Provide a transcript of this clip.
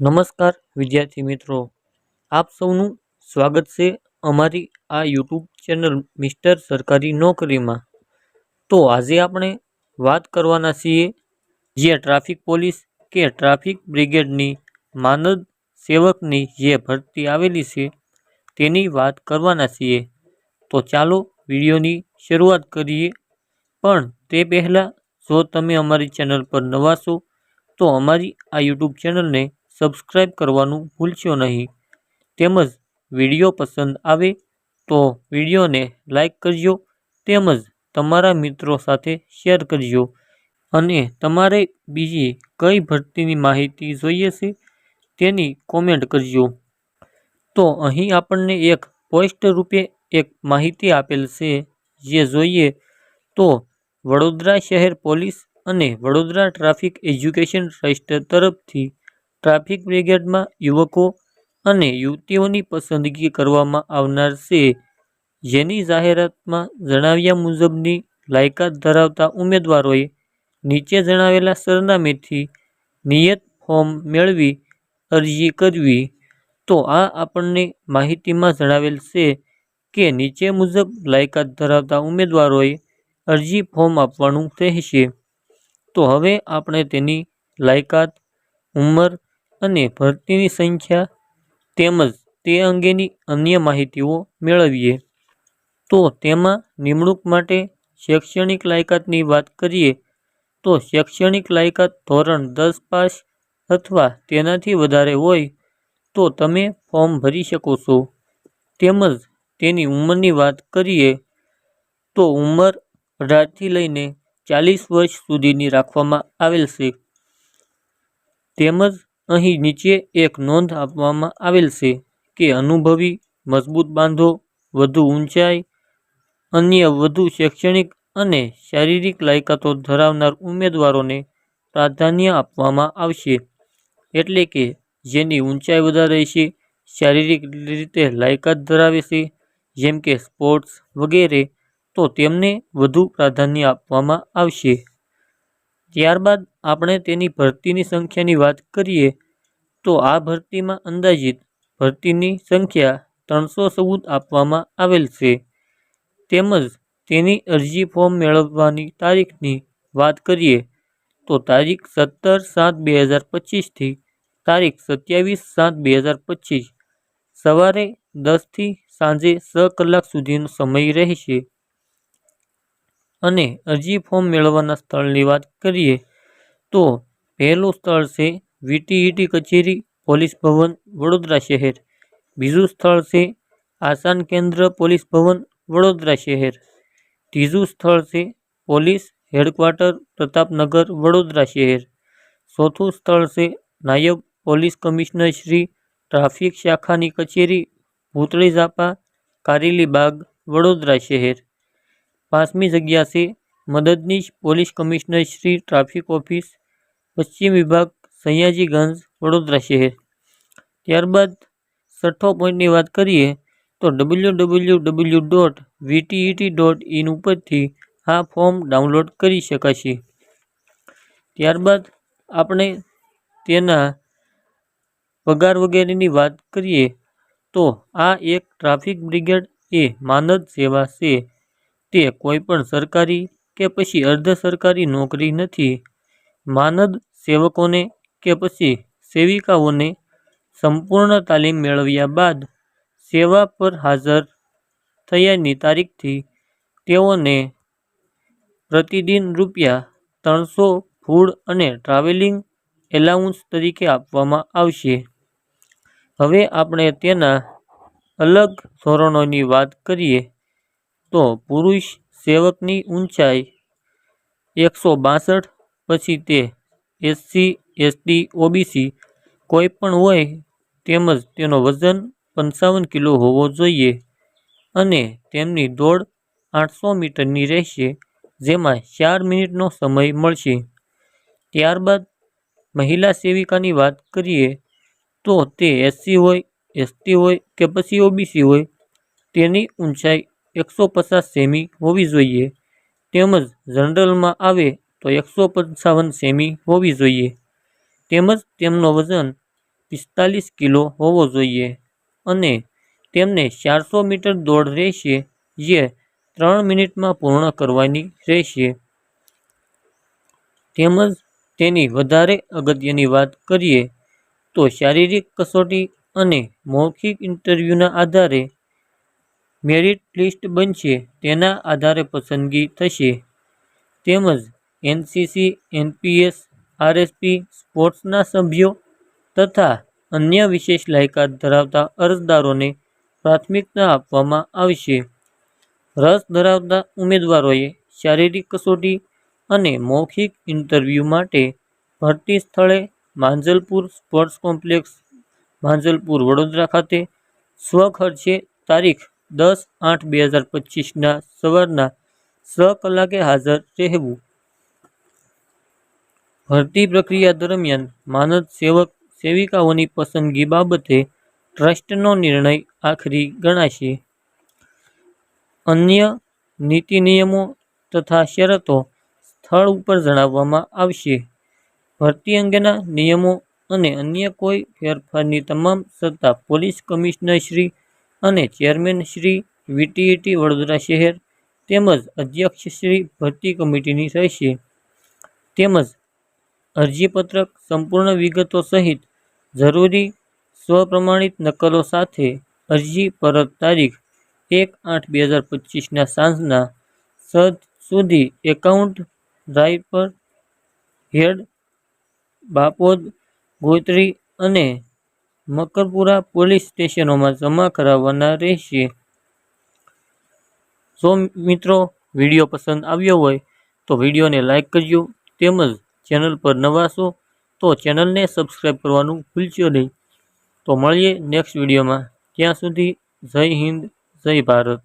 નમસ્કાર વિદ્યાર્થી મિત્રો, આપ સૌનું સ્વાગત છે અમારી આ યુટ્યુબ ચેનલ મિસ્ટર સરકારી નોકરીમાં। તો આજે આપણે વાત કરવાના છીએ જે ટ્રાફિક પોલીસ કે ટ્રાફિક બ્રિગેડની માનદ સેવકની જે ભરતી આવેલી છે તેની વાત કરવાના છીએ। તો ચાલો વિડીયોની શરૂઆત કરીએ, પણ તે પહેલાં જો તમે અમારી ચેનલ પર નવા છો તો અમારી આ યુટ્યુબ ચેનલને સબસ્ક્રાઈબ કરવાનું ભૂલશો નહીં, તેમજ વિડીયો પસંદ આવે તો વિડીયોને લાઈક કરજો, તેમજ તમારા મિત્રો સાથે શેર કરજો। અને તમારે બીજી કઈ ભરતીની માહિતી જોઈએ છે તેની કોમેન્ટ કરજો। તો અહીં આપણને એક પોસ્ટ રૂપે એક માહિતી આપેલ છે, જે જોઈએ તો વડોદરા શહેર પોલીસ અને વડોદરા ટ્રાફિક એજ્યુકેશન ટ્રસ્ટ તરફથી ટ્રાફિક બ્રિગેડમાં યુવકો અને યુવતીઓની પસંદગી કરવામાં આવનાર છે, જેની જાહેરાતમાં જણાવ્યા મુજબની લાયકાત ધરાવતા ઉમેદવારોએ નીચે જણાવેલા સરનામેથી નિયત ફોર્મ મેળવી અરજી કરવી। તો આ આપણને માહિતીમાં જણાવેલ છે કે નીચે મુજબ લાયકાત ધરાવતા ઉમેદવારોએ અરજી ફોર્મ આપવાનું રહેશે। તો હવે આપણે તેની લાયકાત, ઉંમર અને ભરતીની સંખ્યા તેમજ તે અંગેની અન્ય માહિતીઓ મેળવીએ। તો તેમાં નિમણૂક માટે શૈક્ષણિક લાયકાતની વાત કરીએ તો શૈક્ષણિક લાયકાત ધોરણ 10 પાસ અથવા તેનાથી વધારે હોય તો તમે ફોર્મ ભરી શકો છો। તેમજ તેની ઉંમરની વાત કરીએ તો ઉંમર 18થી લઈને 40 વર્ષ સુધીની રાખવામાં આવેલ છે। તેમજ અહીં નીચે એક નોંધ આપવામાં આવેલ છે કે અનુભવી, મજબૂત બાંધો, વધુ ઊંચાઈ, અન્ય વધુ શૈક્ષણિક અને શારીરિક લાયકાતો ધરાવનાર ઉમેદવારોને પ્રાધાન્ય આપવામાં આવશે। એટલે કે જેની ઊંચાઈ વધારે છે, શારીરિક રીતે લાયકાત ધરાવે છે, જેમ કે સ્પોર્ટ્સ વગેરે, તો તેમને વધુ પ્રાધાન્ય આપવામાં આવશે। ત્યારબાદ આપણે તેની ભરતીની સંખ્યાની વાત કરીએ તો આ ભરતીમાં અંદાજિત ભરતીની સંખ્યા 314 આપવામાં આવેલ છે। તેમજ તેની અરજી ફોર્મ મેળવવાની તારીખની વાત કરીએ તો તારીખ 17/7/2025 થી તારીખ 27/7/2025 સવારે 10 થી સાંજે 6 કલાક સુધીનો સમય રહેશે। અને અરજી ફોર્મ મેળવવાના સ્થળની વાત કરીએ તો પહેલું સ્થળ છે વીટીઈટી કચેરી, પોલીસ ભવન, વડોદરા શહેર। બીજું સ્થળ છે આસાન કેન્દ્ર, પોલીસ ભવન, વડોદરા શહેર। ત્રીજું સ્થળ છે પોલીસ હેડક્વાર્ટર, પ્રતાપનગર, વડોદરા શહેર। ચોથું સ્થળ છે નાયબ પોલીસ કમિશનર શ્રી, ટ્રાફિક શાખાની કચેરી, ભૂતળી ઝાપા, કારેલી બાગ, વડોદરા શહેર। પાંચમી જગ્યા છે મદદનીશ police commissioner Shri, traffic office, પશ્ચિમ વિભાગ, સયાજીગંજ, વડોદરા શહેર। ત્યારબાદ છઠ્ઠો પોઈન્ટની વાત કરીએ તો www.vtet.in ઉપરથી આ ફોર્મ ડાઉનલોડ કરી શકાશે। ત્યારબાદ આપણે તેના પગાર વગેરેની વાત કરીએ તો આ એક ટ્રાફિક બ્રિગેડ એ માનદ સેવા છે, તે કોઈપણ સરકારી કે પછી અર્ધ સરકારી નોકરી નથી। માનદ સેવકોને કે પછી સેવિકાઓને સંપૂર્ણ તાલીમ મેળવ્યા બાદ સેવા પર હાજર થયાની તારીખથી તેઓને પ્રતિદિન રૂ.300 ફૂડ અને ટ્રાવેલિંગ એલાઉન્સ તરીકે આપવામાં આવશે। હવે આપણે તેના અલગ ધોરણોની વાત કરીએ તો પુરુષ સેવકની ઊંચાઈ 162, પછી તે એસસી, એસટી, ઓબીસી કોઈ પણ હોય, તેમજ તેનો વજન 55 કિલો હોવો જોઈએ અને તેમની દોડ 800 મીટરની રહેશે, જેમાં 4 મિનિટનો સમય મળશે। ત્યારબાદ મહિલા સેવિકાની વાત કરીએ તો તે એસસી હોય, એસટી હોય કે પછી ઓબીસી હોય, તેની ઊંચાઈ 150 સેમી હોવી જોઈએ, તેમજ જનરલમાં આવે તો 155 સેમી હોવી જોઈએ, તેમજ તેમનો વજન 45 કિલો હોવો જોઈએ અને તેમને 400 મીટર દોડ રહેશે, જે 3 મિનિટમાં પૂર્ણ કરવાની રહેશે. તેમજ તેની વધારે અગત્યની વાત કરીએ તો શારીરિક કસોટી અને મૌખિક ઇન્ટરવ્યૂના આધારે મેરિટ લિસ્ટ બનશે. તેના આધારે પસંદગી થશે. તેમજ એનસીસી, એનપીએસ, આરએસપી, સ્પોર્ટ્સના સભ્યો તથા અન્ય વિશેષ લાયકાત ધરાવતા અરજદારોને પ્રાથમિકતા આપવામાં આવશે. રસ ધરાવતા ઉમેદવારોએ શારીરિક કસોટી અને મૌખિક ઇન્ટરવ્યૂ માટે ભરતી સ્થળે માંજલપુર સ્પોર્ટ્સ કોમ્પ્લેક્સ, માંજલપુર, વડોદરા ખાતે સ્વખર્ચે તારીખ 10/8/2025ના સવારના 6 કલાકે હાજર રહેવું. ભરતી પ્રક્રિયા દરમિયાન માનદ સેવક સેવિકાઓની પસંદગી બાબતે ટ્રસ્ટનો નિર્ણય આખરી ગણાશે. અન્ય નીતિ નિયમો તથા શરતો સ્થળ ઉપર જણાવવામાં આવશે. ભરતી અંગેના નિયમો અને અન્ય કોઈ ફેરફારની તમામ સત્તા પોલીસ કમિશનર શ્રી અને ચેરમેન શ્રી, વીટીઈટી વડોદરા શહેર તેમજ અધ્યક્ષ શ્રી ભરતી કમિટીની રહેશે. તેમજ અરજીપત્રક સંપૂર્ણ વિગતો સહિત જરૂરી સ્વપ્રમાણિત નકલો સાથે અરજી પરત તારીખ 1/8/2025ના સાંજના 6 સુધી એકાઉન્ટ રાયપર, હેડ, બાપોદ, ગોત્રી અને મકરપુરા પોલીસ સ્ટેશનોમાં જમા કરાવવાના રહેશે. જો મિત્રો વિડીયો પસંદ આવ્યો હોય તો વિડીયોને લાઇક કરજો. તેમજ ચેનલ પર નવા છો તો ચેનલને સબસ્ક્રાઈબ કરવાનું ભૂલશો નહીં. તો મળીએ નેક્સ્ટ વિડીયોમાં. ત્યાં સુધી જય હિન્દ, જય ભારત.